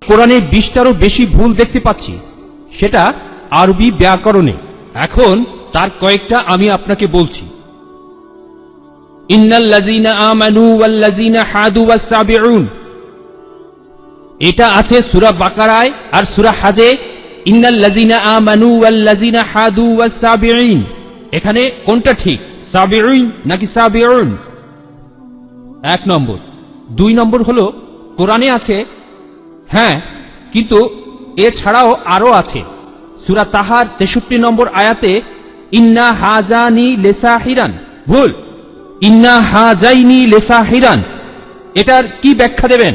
কোরআনে 20টারও বেশি ভুল দেখতে পাচ্ছি, সেটা আরবি ব্যাকরণে। এখন তার কয়েকটা আমি আপনাকে বলছি। ইন্নাল্লাযীনা আমানু ওয়াল্লাযীনা হাদু ওয়াস-সাবিউন, এটা আছে সূরা বাকারায় আর সূরা হাজে। ইন্নাল্লাযীনা আমানু ওয়াল্লাযীনা হাদু ওয়াস-সাবিউন, এখানে কোনটা ঠিক, সাবিউন নাকি সাবিউন? 1 নম্বর। 2 নম্বর হলো কোরআনে আছে, হ্যাঁ, কিন্তু এছাড়াও আরো আছে। সূরা তাহার 63 নম্বর আয়াতে ইন্না হাজানি লিসাহিরান, ভুল, ইন্না হাজাইনি লিসাহিরান, এটার কি ব্যাখ্যা দেবেন?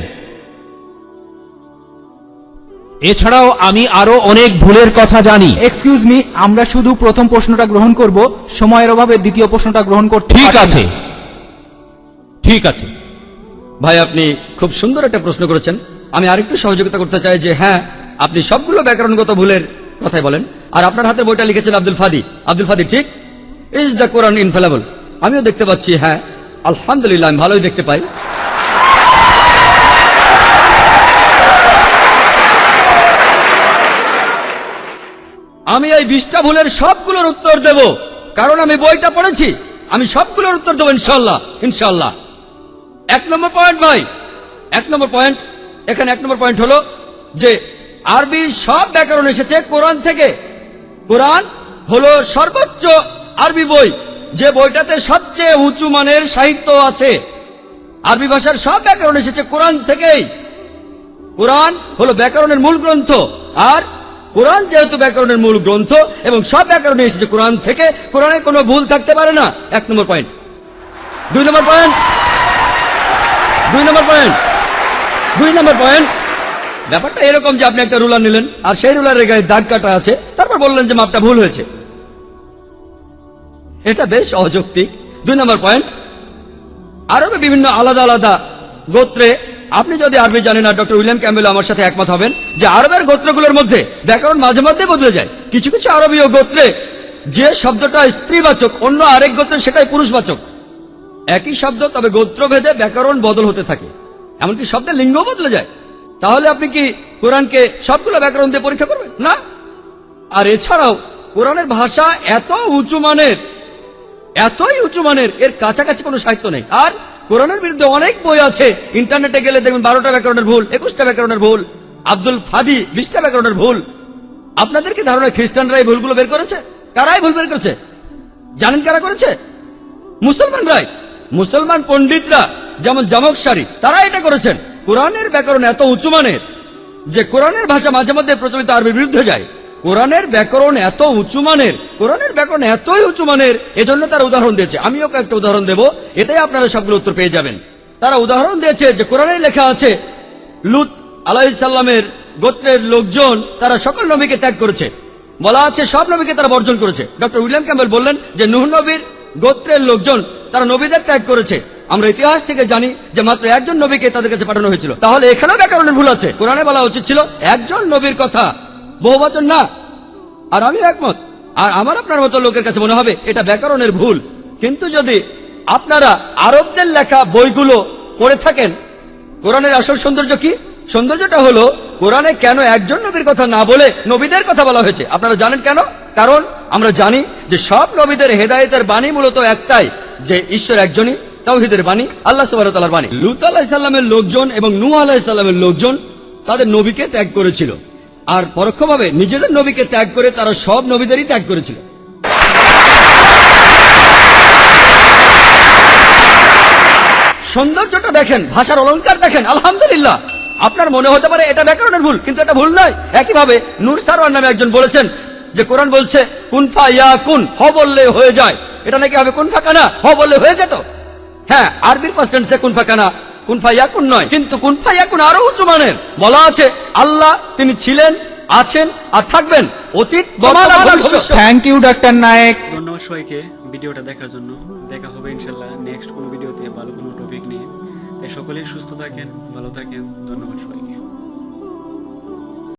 এছাড়াও আমি আরো অনেক ভুলের কথা জানি। এক্সকিউজ মি, আমরা শুধু প্রথম প্রশ্নটা গ্রহণ করব, সময়ের অভাবে দ্বিতীয় প্রশ্নটা গ্রহণ করতে ঠিক পারছি না। আছে, ঠিক আছে। ভাই, আপনি খুব সুন্দর একটা প্রশ্ন করেছেন। আমি আরেকটু সহযোগিতা করতে চাই যে হ্যাঁ, আপনি সবগুলো ব্যাকরণগত ভুলের কথাই বলেন, আর আপনার হাতের বইটা লিখেছেন আব্দুল ফাদি। আব্দুল ফাদি ঠিক, ইজ দ্য কোরআন ইনফেলেবল? আমিও দেখতে পাচ্ছি, হ্যাঁ আলহামদুলিল্লাহ, আমি ভালোই দেখতে পাই। আমি এই 20টা ভুলের সবগুলোর উত্তর দেব, কারণ আমি বইটা পড়েছি। আমি সবগুলোর উত্তর দেবো ইনশাল্লাহ, ইনশাল্লাহ। 1 নম্বর পয়েন্ট ভাই, 1 নম্বর পয়েন্ট, এখানে 1 নম্বর পয়েন্ট হলো যে আরবির সব ব্যাকরণ এসেছে কোরআন থেকে। কোরআন হলো সর্বোচ্চ আরবি বই, যে বইটাতে সবচেয়ে উঁচু মানের সাহিত্য আছে। আরবি ভাষার সব ব্যাকরণ এসেছে কোরআন থেকেই। কোরআন হলো ব্যাকরণের মূল গ্রন্থ, আর কোরআন যেহেতু ব্যাকরণের মূল গ্রন্থ এবং সব ব্যাকরণে এসেছে কোরআন থেকে, কোরআনে কোনো ভুল থাকতে পারে না। 1 নম্বর পয়েন্ট। 2 নম্বর পয়েন্ট, 2 নম্বর পয়েন্ট, 2 নম্বর পয়েন্ট, ব্যাপারটা এরকম যে আপনি একটা রুলার নিলেন আর সেই রুলারের গায়ে দাগ কাটা আছে, তারপর বললেন যে মাপটা ভুল হয়েছে। এটা বেশ অযৌক্তিক। 2 নম্বর পয়েন্ট, আরবে বিভিন্ন আলাদা আলাদা গোত্রে, আপনি যদি আরবি জানেন, আর ডক্টর উইলিয়াম ক্যাম্বেল আমার সাথে একমত হবেন যে আরবের গোত্রগুলোর মধ্যে ব্যাকরণ মাঝে মধ্যে বদলে যায়। কিছু কিছু আরবীয় গোত্রে যে শব্দটা স্ত্রীবাচক, অন্য আরেক গোত্রে সেটাই পুরুষবাচক। একই শব্দ, তবে গোত্রভেদে ব্যাকরণ বদল হতে থাকে, এমনকি শব্দের লিঙ্গ বদলে যায়। তাহলে আপনি কি কোরআনকে সবগুলো ব্যাকরণ দিয়ে পরীক্ষা করবেন? না। আর এছাড়াও কোরআনের ভাষা এত উঁচু মানের, এতই উঁচু মানের, এর কাছাকাছি কোনো সাহিত্য নেই। আর কোরআনের বিরুদ্ধে অনেক বই আছে, ইন্টারনেটে গেলে দেখবেন 12টা ব্যাকরণের ভুল, 21টা ব্যাকরণের ভুল, আব্দুল ফাদি 20টা ব্যাকরণের ভুল। আপনাদের কি ধারণা খ্রিস্টানরা এই ভুলগুলো বের করেছে? কারাই ভুল বের করেছে? জানেন কারা করেছে? মুসলমানরাই। মুসলমান পণ্ডিতরা, যেমন জামকশারি, তারা এটা করেছেন। কোরআনের ব্যাকরণ এত উঁচু মানের যে কোরআনের ভাষা মাঝে মধ্যে প্রচলিত আরবির বিরুদ্ধে যায়। কোরআনের ব্যাকরণ এত উঁচু মানের, কোরআনের ব্যাকরণ এতই উঁচু মানের, এজন্য তারা উদাহরণ দিয়েছে। আমিও কয়েকটা উদাহরণ দেব, এতেই আপনারা সবগুলো উত্তর পেয়ে যাবেন। তারা উদাহরণ দিয়েছে যে কোরআনে লেখা আছে লূত আলাইহিস সালামের গোত্রের লোকজন তারা সকল নবীকে ত্যাগ করেছে। বলা আছে সব নবীকে তারা বর্জন করেছে। ডক্টর উইলিয়াম ক্যাম্বেল বললেন যে নূহ নবীর গোত্রের লোকজন তারা নবীদের ত্যাগ করেছে। আমরা ইতিহাস থেকে জানি যে মাত্র একজন নবীকে তাদের কাছে পাঠানো হয়েছিল। তাহলে এখানেও ব্যাকরণের ভুল আছে। কোরআনে বলা উচিত ছিল একজন নবীর কথা, বহুবচন না। আর আমি একমত, আর আমার আপনার মতো লোকের কাছে মনে হবে এটা ব্যাকরণের ভুল। কিন্তু যদি আপনারা আরবদের লেখা বইগুলো পড়ে থাকেন, কোরআনের আসল সৌন্দর্য কি? সৌন্দর্যটা হলো কোরআনে কেন একজন নবীর কথা না বলে নবীদের কথা বলা হয়েছে। আপনারা জানেন কেন? কারণ আমরা জানি যে সব নবীদের হেদায়েতের বাণী মূলত একটাই, যে ঈশ্বর একজনই, তাওহীদের বাণী, আল্লাহ সুবহানাহু ওয়া তাআলার বাণী। লূত আলাইহিস সালামের লোকজন এবং নূহ আলাইহিস সালামের লোকজন তাদের নবীকে ত্যাগ করেছিল, আর পরোক্ষভাবে নিজেদের নবীকে ত্যাগ করে তারা সব নবীদেরই ত্যাগ করেছিল। সৌন্দর্যটা দেখেন, ভাষার অলংকার দেখেন, আলহামদুলিল্লাহ। আপনার মনে হতে পারে এটা ব্যাকরণের ভুল, কিন্তু এটা ভুল নয়। একইভাবে নূর সারওয়ার নামে একজন বলেছেন যে কোরআন বলছে কুন ফা ইয়াকুন, হ বললে হয়ে যায়। এটা নাকি হবে কুন ফা কানা, হ বললে হয়ে যেত। হ্যাঁ, আরবির পাস্ট টেন্সে কুন ফা কানা, কুন ফা ইয়াকুন নয়, কিন্তু কুন ফা ইয়াকুন আরো উচ্চ মানের। বলা আছে আল্লাহ তিনি ছিলেন, আছেন আর থাকবেন, অতীত, বর্তমান, ভবিষ্যৎ। Thank you doctor Naik. ধন্যবাদ সবাইকে ভিডিওটা দেখার জন্য। দেখা হবে ইনশাল্লাহ নেক্সট কোনো ভিডিওতে ভালো কোনো টপিক নিয়ে। তাই সকলেই সুস্থ থাকেন, ভালো থাকেন। ধন্যবাদ সবাইকে।